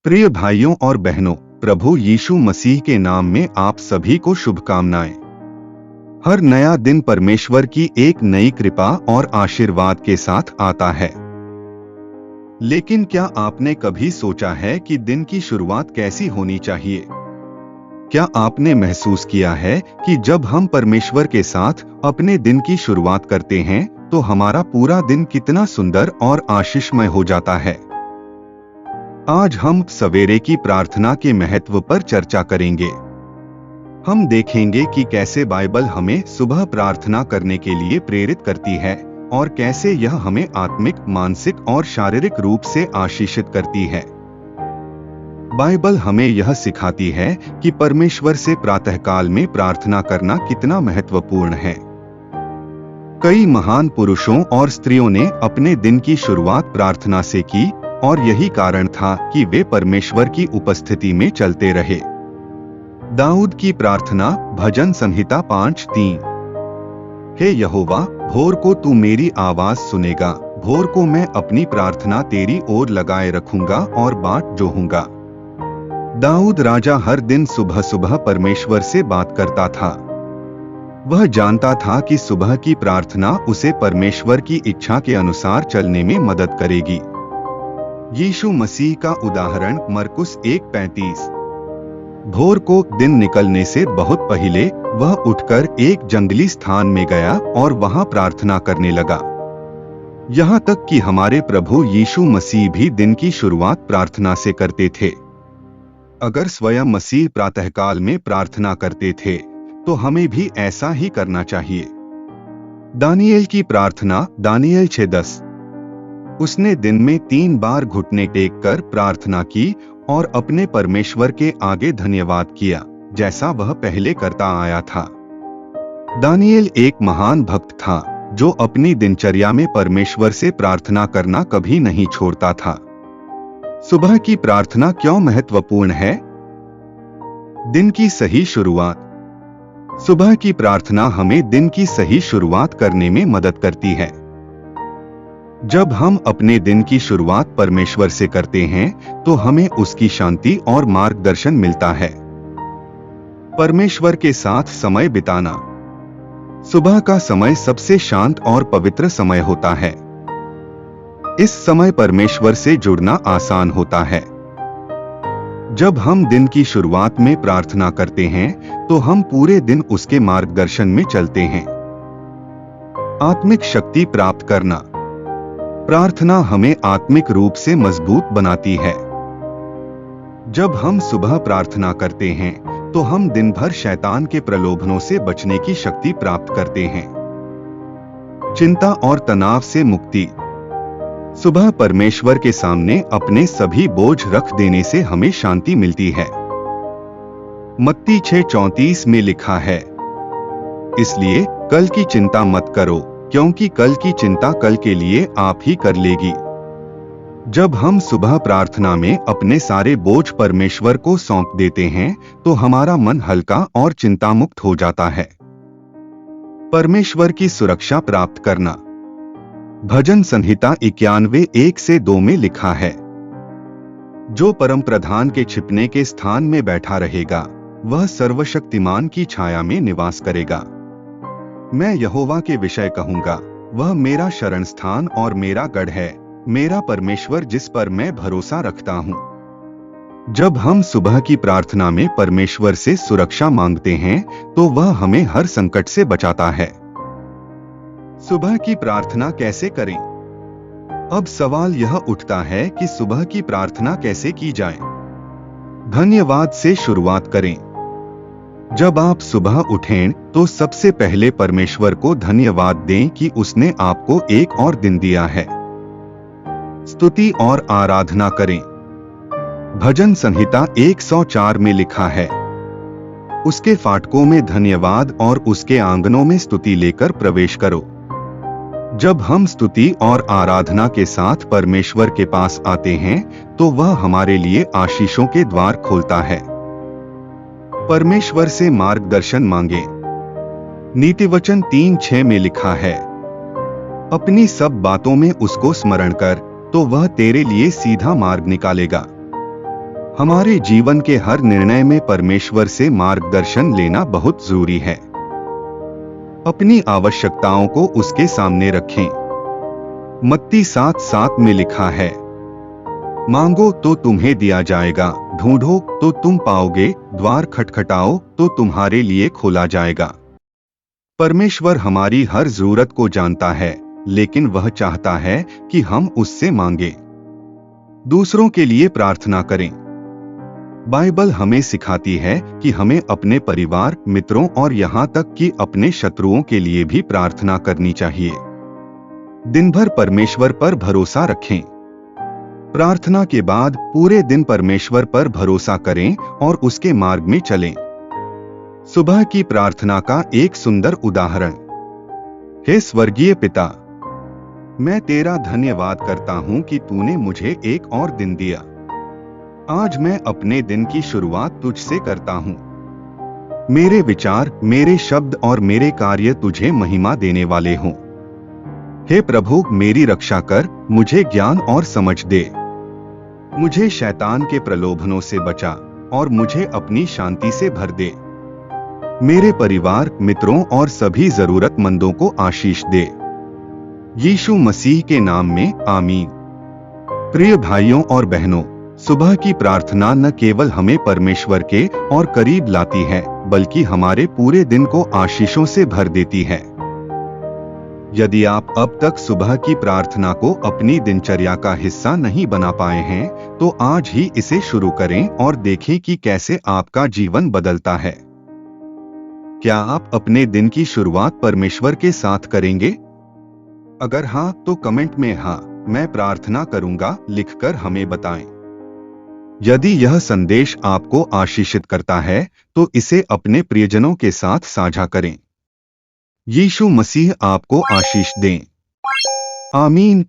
प्रिय भाइयों और बहनों, प्रभु यीशु मसीह के नाम में आप सभी को शुभकामनाएं। हर नया दिन परमेश्वर की एक नई कृपा और आशीर्वाद के साथ आता है। लेकिन क्या आपने कभी सोचा है कि दिन की शुरुआत कैसी होनी चाहिए? क्या आपने महसूस किया है कि जब हम परमेश्वर के साथ अपने दिन की शुरुआत करते हैं तो हमारा पूरा दिन कितना सुंदर और आशीषमय हो जाता है? आज हम सवेरे की प्रार्थना के महत्व पर चर्चा करेंगे। हम देखेंगे कि कैसे बाइबल हमें सुबह प्रार्थना करने के लिए प्रेरित करती है और कैसे यह हमें आत्मिक, मानसिक और शारीरिक रूप से आशीषित करती है। बाइबल हमें यह सिखाती है कि परमेश्वर से प्रातःकाल में प्रार्थना करना कितना महत्वपूर्ण है। कई महान पुरुषों और स्त्रियों ने अपने दिन की शुरुआत प्रार्थना से की और यही कारण था कि वे परमेश्वर की उपस्थिति में चलते रहे। दाऊद की प्रार्थना, भजन संहिता 5:3। हे यहोवा, भोर को तू मेरी आवाज सुनेगा, भोर को मैं अपनी प्रार्थना तेरी ओर लगाए रखूंगा और बाट जोहूंगा। दाऊद राजा हर दिन सुबह सुबह परमेश्वर से बात करता था। वह जानता था कि सुबह की प्रार्थना उसे परमेश्वर की इच्छा के अनुसार चलने में मदद करेगी। यीशु मसीह का उदाहरण, मरकुस 1:35। भोर को दिन निकलने से बहुत पहले वह उठकर एक जंगली स्थान में गया और वहां प्रार्थना करने लगा। यहाँ तक कि हमारे प्रभु यीशु मसीह भी दिन की शुरुआत प्रार्थना से करते थे। अगर स्वयं मसीह प्रातःकाल में प्रार्थना करते थे तो हमें भी ऐसा ही करना चाहिए। दानियेल की प्रार्थना, दानियेल 6:10। उसने दिन में 3 बार घुटने टेक कर प्रार्थना की और अपने परमेश्वर के आगे धन्यवाद किया, जैसा वह पहले करता आया था। दानियेल एक महान भक्त था जो अपनी दिनचर्या में परमेश्वर से प्रार्थना करना कभी नहीं छोड़ता था। सुबह की प्रार्थना क्यों महत्वपूर्ण है? दिन की सही शुरुआत। सुबह की प्रार्थना हमें दिन की सही शुरुआत करने में मदद करती है। जब हम अपने दिन की शुरुआत परमेश्वर से करते हैं तो हमें उसकी शांति और मार्गदर्शन मिलता है। परमेश्वर के साथ समय बिताना। सुबह का समय सबसे शांत और पवित्र समय होता है। इस समय परमेश्वर से जुड़ना आसान होता है। जब हम दिन की शुरुआत में प्रार्थना करते हैं तो हम पूरे दिन उसके मार्गदर्शन में चलते हैं। आत्मिक शक्ति प्राप्त करना। प्रार्थना हमें आत्मिक रूप से मजबूत बनाती है। जब हम सुबह प्रार्थना करते हैं तो हम दिन भर शैतान के प्रलोभनों से बचने की शक्ति प्राप्त करते हैं। चिंता और तनाव से मुक्ति। सुबह परमेश्वर के सामने अपने सभी बोझ रख देने से हमें शांति मिलती है। मत्ती 6:34 में लिखा है, इसलिए कल की चिंता मत करो, क्योंकि कल की चिंता कल के लिए आप ही कर लेगी। जब हम सुबह प्रार्थना में अपने सारे बोझ परमेश्वर को सौंप देते हैं तो हमारा मन हल्का और चिंतामुक्त हो जाता है। परमेश्वर की सुरक्षा प्राप्त करना। भजन संहिता 91:1-2 में लिखा है, जो परम प्रधान के छिपने के स्थान में बैठा रहेगा, वह सर्वशक्तिमान की छाया में निवास करेगा। मैं यहोवा के विषय कहूंगा, वह मेरा शरण स्थान और मेरा गढ़ है, मेरा परमेश्वर जिस पर मैं भरोसा रखता हूँ। जब हम सुबह की प्रार्थना में परमेश्वर से सुरक्षा मांगते हैं तो वह हमें हर संकट से बचाता है। सुबह की प्रार्थना कैसे करें? अब सवाल यह उठता है कि सुबह की प्रार्थना कैसे की जाए? धन्यवाद से शुरुआत करें। जब आप सुबह उठें तो सबसे पहले परमेश्वर को धन्यवाद दें कि उसने आपको एक और दिन दिया है। स्तुति और आराधना करें। भजन संहिता 104 में लिखा है, उसके फाटकों में धन्यवाद और उसके आंगनों में स्तुति लेकर प्रवेश करो। जब हम स्तुति और आराधना के साथ परमेश्वर के पास आते हैं तो वह हमारे लिए आशीषों के द्वार खोलता है। परमेश्वर से मार्गदर्शन मांगे। नीतिवचन 3:6 में लिखा है, अपनी सब बातों में उसको स्मरण कर तो वह तेरे लिए सीधा मार्ग निकालेगा। हमारे जीवन के हर निर्णय में परमेश्वर से मार्गदर्शन लेना बहुत जरूरी है। अपनी आवश्यकताओं को उसके सामने रखें। मत्ती 7:7 में लिखा है, मांगो तो तुम्हें दिया जाएगा, ढूंढो तो तुम पाओगे, द्वार खटखटाओ तो तुम्हारे लिए खोला जाएगा। परमेश्वर हमारी हर जरूरत को जानता है, लेकिन वह चाहता है कि हम उससे मांगे। दूसरों के लिए प्रार्थना करें। बाइबल हमें सिखाती है कि हमें अपने परिवार, मित्रों और यहाँ तक कि अपने शत्रुओं के लिए भी प्रार्थना करनी चाहिए। दिन भर परमेश्वर पर भरोसा रखें। प्रार्थना के बाद पूरे दिन परमेश्वर पर भरोसा करें और उसके मार्ग में चलें। सुबह की प्रार्थना का एक सुंदर उदाहरण। हे स्वर्गीय पिता, मैं तेरा धन्यवाद करता हूं कि तूने मुझे एक और दिन दिया। आज मैं अपने दिन की शुरुआत तुझसे करता हूं। मेरे विचार, मेरे शब्द और मेरे कार्य तुझे महिमा देने वाले हों। हे प्रभु, मेरी रक्षा कर, मुझे ज्ञान और समझ दे। मुझे शैतान के प्रलोभनों से बचा और मुझे अपनी शांति से भर दे। मेरे परिवार, मित्रों और सभी जरूरतमंदों को आशीष दे। यीशु मसीह के नाम में आमीन। प्रिय भाइयों और बहनों, सुबह की प्रार्थना न केवल हमें परमेश्वर के और करीब लाती है, बल्कि हमारे पूरे दिन को आशीषों से भर देती है। यदि आप अब तक सुबह की प्रार्थना को अपनी दिनचर्या का हिस्सा नहीं बना पाए हैं, तो आज ही इसे शुरू करें और देखें कि कैसे आपका जीवन बदलता है। क्या आप अपने दिन की शुरुआत परमेश्वर के साथ करेंगे? अगर हाँ, तो कमेंट में हाँ, मैं प्रार्थना करूंगा लिखकर हमें बताएं। यदि यह संदेश आपको आशीषित करता है, तो इसे अपने प्रियजनों के साथ साझा करें। यीशु मसीह आपको आशीष दें। आमीन।